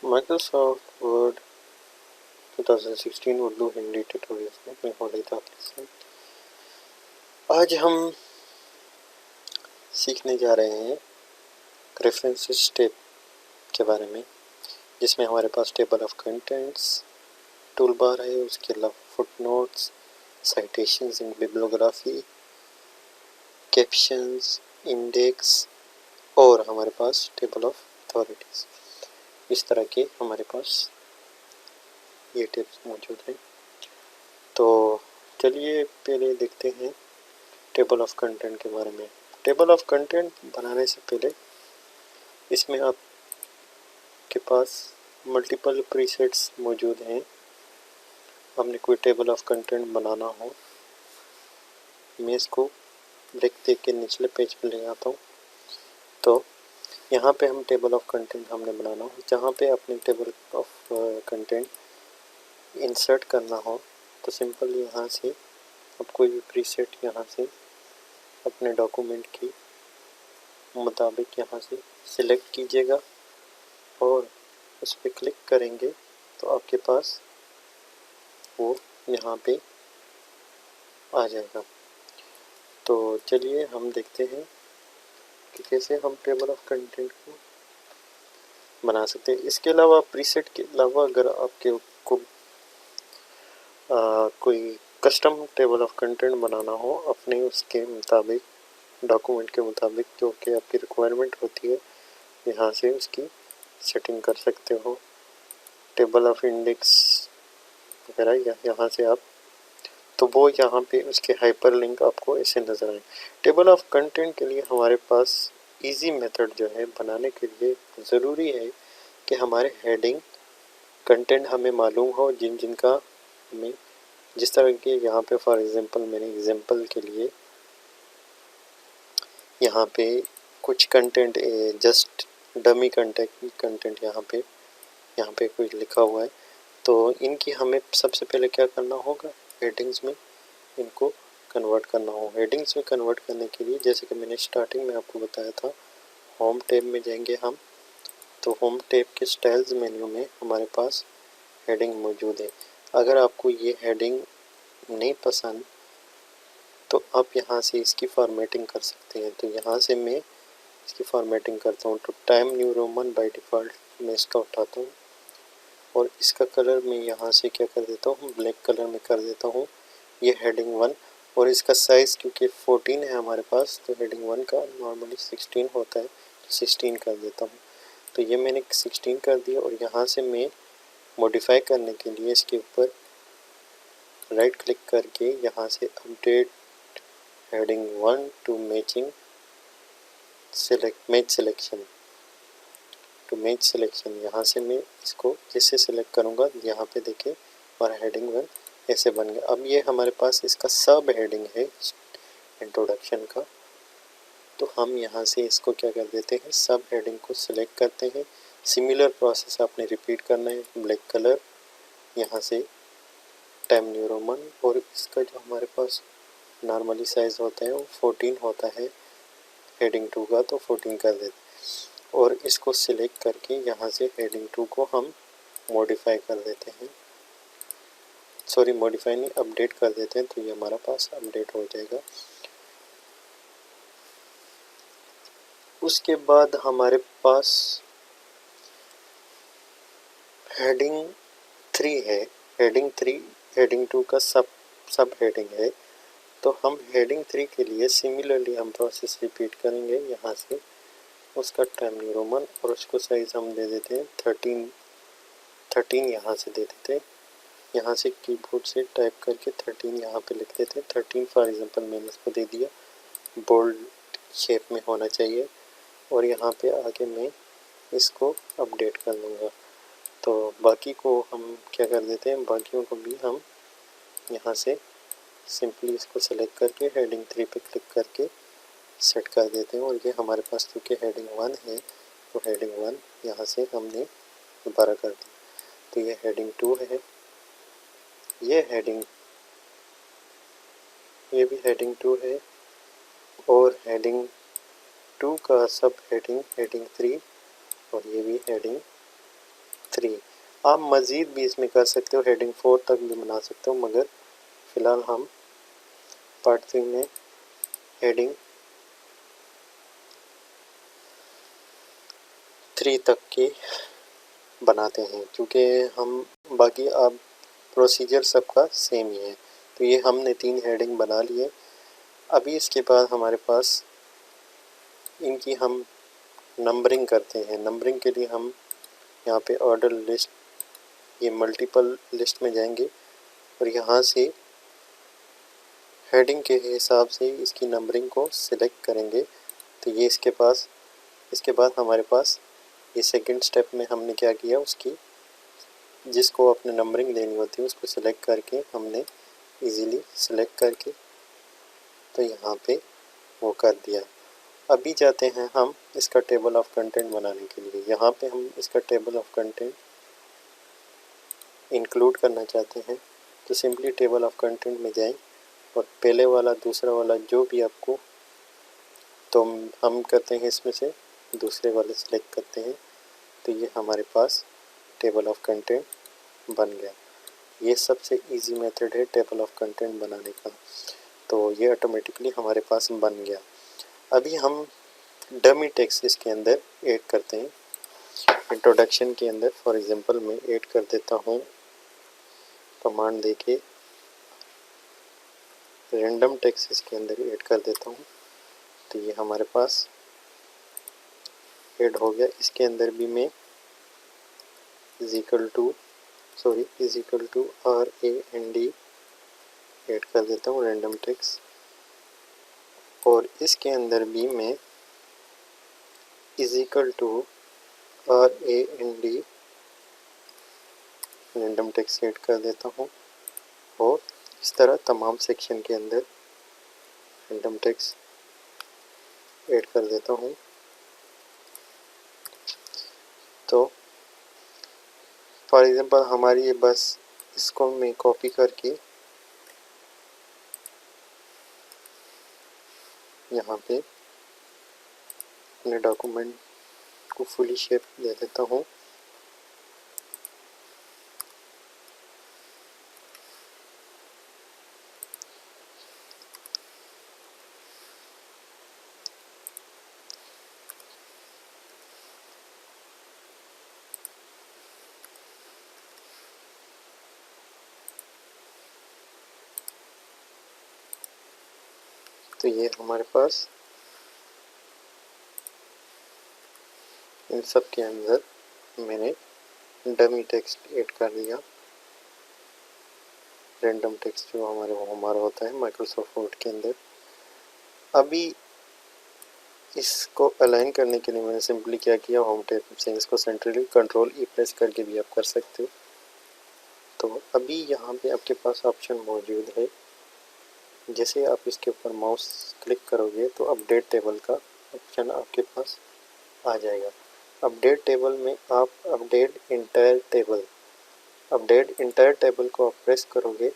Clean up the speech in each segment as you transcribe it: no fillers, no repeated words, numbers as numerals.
Microsoft word 2016 Urdu Hindi tutorials में मैं हो रही था। आज हम सीखने जा रहे हैं रेफरेंसेस टेब के बारे में, जिसमें हमारे पास table of contents tool bar है, उसके अलावा footnotes, citations in bibliography, captions, index और हमारे पास टेबल ऑफ अथॉरिटीज। इस तरह के हमारे पास ये टेब्स मौजूद हैं। तो चलिए पहले देखते हैं टेबल ऑफ कंटेंट के बारे में। टेबल ऑफ कंटेंट बनाने से पहले इसमें आपके पास मल्टीपल प्रीसेट्स मौजूद हैं। हमने कोई टेबल ऑफ कंटेंट बनाना हो, मैं इसको देख के निचले पेज पे ले आता हूँ। तो यहाँ पे हम टेबल ऑफ कंटेंट हमने बनाना हो, जहाँ पे अपने टेबल ऑफ कंटेंट इंसर्ट करना हो तो सिंपल यहाँ से आप कोई भी प्रीसेट यहाँ से अपने डॉक्यूमेंट की मुताबिक यहाँ से सिलेक्ट कीजिएगा और उस पर क्लिक करेंगे तो आपके पास वो यहाँ पे आ जाएगा। तो चलिए हम देखते हैं कि कैसे हम टेबल ऑफ कंटेंट को बना सकते हैं। इसके अलावा प्रीसेट के अलावा अगर आपके को कोई कस्टम टेबल ऑफ कंटेंट बनाना हो अपने उसके मुताबिक, डॉक्यूमेंट के मुताबिक जो कि आपकी रिक्वायरमेंट होती है, यहाँ से उसकी सेटिंग कर सकते हो। टेबल ऑफ इंडेक्स वगैरह यहाँ से आप, तो वो यहाँ पे उसके हाइपर लिंक आपको ऐसे नज़र आए। टेबल ऑफ कंटेंट के लिए हमारे पास इजी मेथड जो है बनाने के लिए ज़रूरी है कि हमारे हेडिंग कंटेंट हमें मालूम हो, जिनका हमें जिस तरह के यहाँ पे फॉर एग्जांपल मैंने एग्जांपल के लिए यहाँ पे कुछ कंटेंट जस्ट डमी कंटेंट यहाँ पे कोई लिखा हुआ है, तो इनकी हमें सबसे पहले क्या करना होगा, हेडिंग्स में इनको कन्वर्ट करना होगा। हेडिंग्स में कन्वर्ट करने के लिए जैसे कि मैंने स्टार्टिंग में आपको बताया था, होम टैब में जाएंगे हम, तो होम टैब के स्टाइल्स मेन्यू में हमारे पास हेडिंग मौजूद है। अगर आपको ये हेडिंग नहीं पसंद तो आप यहाँ से इसकी फॉर्मेटिंग कर सकते हैं। तो यहाँ से मैं इसकी फॉर्मेटिंग करता हूँ। तो time new Roman by default मैं इसका उठाता हूँ और इसका कलर मैं यहाँ से क्या कर देता हूँ, ब्लैक कलर में कर देता हूँ। ये हेडिंग 1 और इसका साइज़ क्योंकि 14 है हमारे पास, तो हेडिंग 1 का नॉर्मली 16 होता है, तो 16 कर देता हूँ। तो ये मैंने 16 कर दिया और यहाँ से मैं मॉडिफाई करने के लिए इसके ऊपर राइट क्लिक करके यहाँ से update heading 1 to matching match selection, यहाँ से मैं इसको जैसे सिलेक्ट करूँगा यहाँ पे देखिए और हेडिंग 1 ऐसे बन गया। अब ये हमारे पास इसका सब हेडिंग है इंट्रोडक्शन का, तो हम यहाँ से इसको क्या कर देते हैं, सब हेडिंग को सिलेक्ट करते हैं। सिमिलर प्रोसेस आपने रिपीट करना है। ब्लैक कलर, यहाँ से टाइम न्यू रोमन और इसका जो हमारे पास नॉर्मली साइज़ होता है वो 14 होता है हेडिंग 2 का, तो 14 कर देते हैं और इसको सिलेक्ट करके यहाँ से हेडिंग 2 को हम मॉडिफाई कर देते हैं, सॉरी मॉडिफाई नहीं, अपडेट कर देते हैं। तो ये हमारा पास अपडेट हो जाएगा। उसके बाद हमारे पास हेडिंग 3 है। हेडिंग 3 हेडिंग 2 का सब हेडिंग है। तो हम हेडिंग 3 के लिए सिमिलरली हम प्रोसेस रिपीट करेंगे। यहाँ से उसका टाइम न्यू रोमन और उसको साइज़ हम दे देते हैं 13 यहाँ से दे देते हैं। यहाँ से कीबोर्ड से टाइप करके 13 यहाँ पे लिख देते हैं। 13 फॉर एग्जांपल मैंने इसको दे दिया, बोल्ड शेप में होना चाहिए और यहाँ पे आके मैं इसको अपडेट कर लूँगा। तो बाकी को हम क्या कर देते हैं, बाकियों को भी हम यहाँ से सिंपली इसको सेलेक्ट करके हेडिंग 3 पे क्लिक करके सेट कर देते हैं और ये हमारे पास क्योंकि हेडिंग 1 है तो हेडिंग 1 यहाँ से हमने दोबारा कर दी। तो ये हेडिंग 2 है, ये भी हेडिंग 2 है और हेडिंग 2 का सब हेडिंग 3 और ये भी हेडिंग 3। आप मज़ीद भी इसमें कर सकते हो, हेडिंग 4 तक भी बना सकते हो, मगर फ़िलहाल हम पार्ट 3 में हेडिंग 3 तक की बनाते हैं, क्योंकि हम बाकी अब प्रोसीजर सबका सेम ही है। तो ये हमने 3 हेडिंग बना लिए। अभी इसके बाद हमारे पास इनकी हम नंबरिंग करते हैं। नंबरिंग के लिए हम यहाँ पे ऑर्डर लिस्ट, ये मल्टीपल लिस्ट में जाएंगे और यहाँ से हेडिंग के हिसाब से इसकी नंबरिंग को सिलेक्ट करेंगे। तो ये इसके बाद हमारे पास ये सेकंड स्टेप में हमने क्या किया, उसकी जिसको अपने नंबरिंग देनी होती है उसको सिलेक्ट करके हमने इजीली सिलेक्ट करके तो यहाँ पे वो कर दिया। अभी जाते हैं हम इसका टेबल ऑफ कंटेंट बनाने के लिए। यहाँ पे हम इसका टेबल ऑफ कंटेंट इंक्लूड करना चाहते हैं, तो सिंपली टेबल ऑफ कंटेंट में जाएं और पहले वाला दूसरा वाला जो भी आपको, तो हम करते हैं इसमें से दूसरे वाले सिलेक्ट करते हैं। तो ये हमारे पास टेबल ऑफ कंटेंट बन गया। ये सबसे इजी मेथड है टेबल ऑफ कंटेंट बनाने का। तो ये ऑटोमेटिकली हमारे पास बन गया। अभी हम डमी टेक्स्ट इसके अंदर ऐड करते हैं। इंट्रोडक्शन के अंदर फॉर एग्जांपल मैं ऐड कर देता हूँ, कमांड देके रैंडम टेक्स्ट इसके अंदर ऐड कर देता हूँ। तो ये हमारे पास ऐड हो गया। इसके अंदर भी मैं is equal to RAND add कर देता हूँ, रैंडम टेक्स्ट। और इसके अंदर भी मैं is equal to RAND random text add कर देता हूँ। और इस तरह तमाम सेक्शन के अंदर रैंडम टेक्स्ट ऐड कर देता हूँ। तो फॉर एग्जांपल हमारी ये बस इसको मैं कॉपी करके यहाँ पे अपने डॉक्यूमेंट को फुली शेप दे देता हूँ। तो ये हमारे पास इन सब के अंदर मैंने डमी टेक्स्ट ऐड कर दिया। रैंडम टेक्स्ट जो हमारा होता है माइक्रोसॉफ्ट वर्ड के अंदर। अभी इसको अलाइन करने के लिए मैंने सिंपली क्या किया, होम टैब से इसको सेंट्रली कंट्रोल-E प्रेस करके भी आप कर सकते हो। तो अभी यहाँ पे आपके पास ऑप्शन मौजूद है। जैसे आप इसके ऊपर माउस क्लिक करोगे तो अपडेट टेबल का ऑप्शन आपके पास आ जाएगा। अपडेट टेबल में आप अपडेट इंटायर टेबल को आप प्रेस करोगे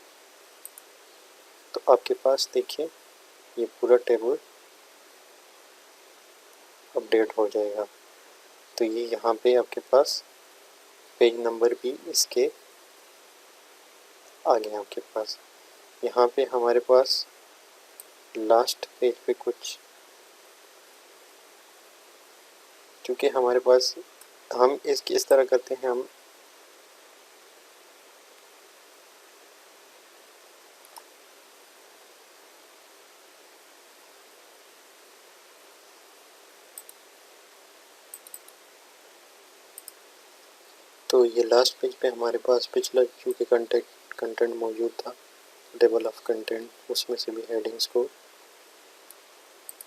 तो आपके पास देखिए ये पूरा टेबल अपडेट हो जाएगा। तो ये यहाँ पे आपके पास पेज नंबर भी इसके आ गए आपके पास। यहाँ पे हमारे पास लास्ट पेज पे कुछ, क्योंकि हमारे पास हम इसकी इस तरह करते हैं, हम तो ये लास्ट पेज पे हमारे पास पिछला क्योंकि कंटेंट मौजूद था टेबल ऑफ कंटेंट, उसमें से भी हेडिंग्स को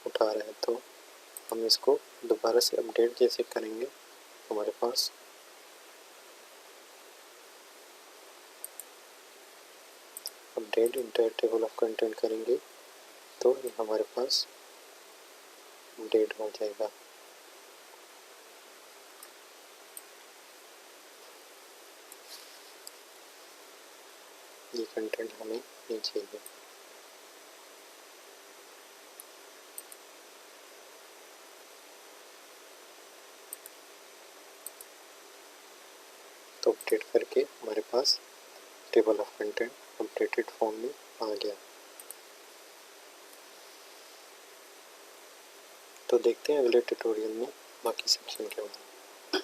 उठा रहे हैं। तो हम इसको दोबारा से अपडेट जैसे करेंगे हमारे पास update entire table of content करेंगे तो ये हमारे पास अपडेट हो जाएगा। ये कंटेंट हमें नहीं चाहिए। तो अपडेट करके हमारे पास table of content updated form में आ गया। तो देखते हैं अगले ट्यूटोरियल में बाकी सेक्शन के बारे में।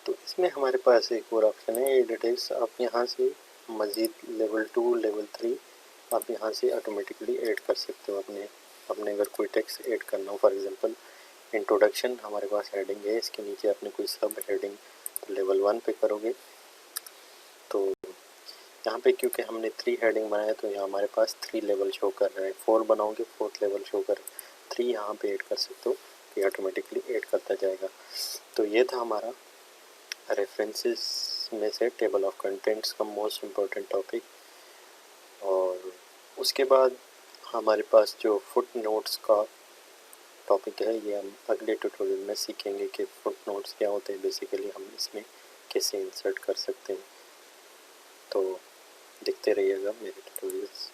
तो इसमें हमारे पास एक और ऑप्शन है एडिटेक्स। आप यहाँ से मज़ीद लेवल 2 लेवल 3 आप यहाँ से ऑटोमेटिकली ऐड कर सकते हो। अपने अगर कोई टेक्स्ट ऐड करना हो, फॉर एग्जांपल इंट्रोडक्शन हमारे पास हेडिंग है, इसके नीचे आपने कोई सब हेडिंग तो लेवल 1 पे करोगे। तो यहाँ पे क्योंकि हमने 3 हेडिंग बनाया तो यहाँ हमारे पास 3 लेवल शो कर रहे हैं। 4 बनाओगे 4th लेवल शो कर, 3 यहाँ पे ऐड कर सकते हो, ये ऑटोमेटिकली ऐड करता जाएगा। तो ये था हमारा रेफरेंसेस में से टेबल ऑफ कंटेंट्स का मोस्ट इम्पोर्टेंट टॉपिक। और उसके बाद हमारे पास जो फुट नोट्स का टॉपिक है, ये हम अगले ट्यूटोरियल में सीखेंगे कि फुट नोट्स क्या होते हैं, बेसिकली हम इसमें कैसे इंसर्ट कर सकते हैं। तो देखते रहिएगा मेरे ट्यूटोरियल्स।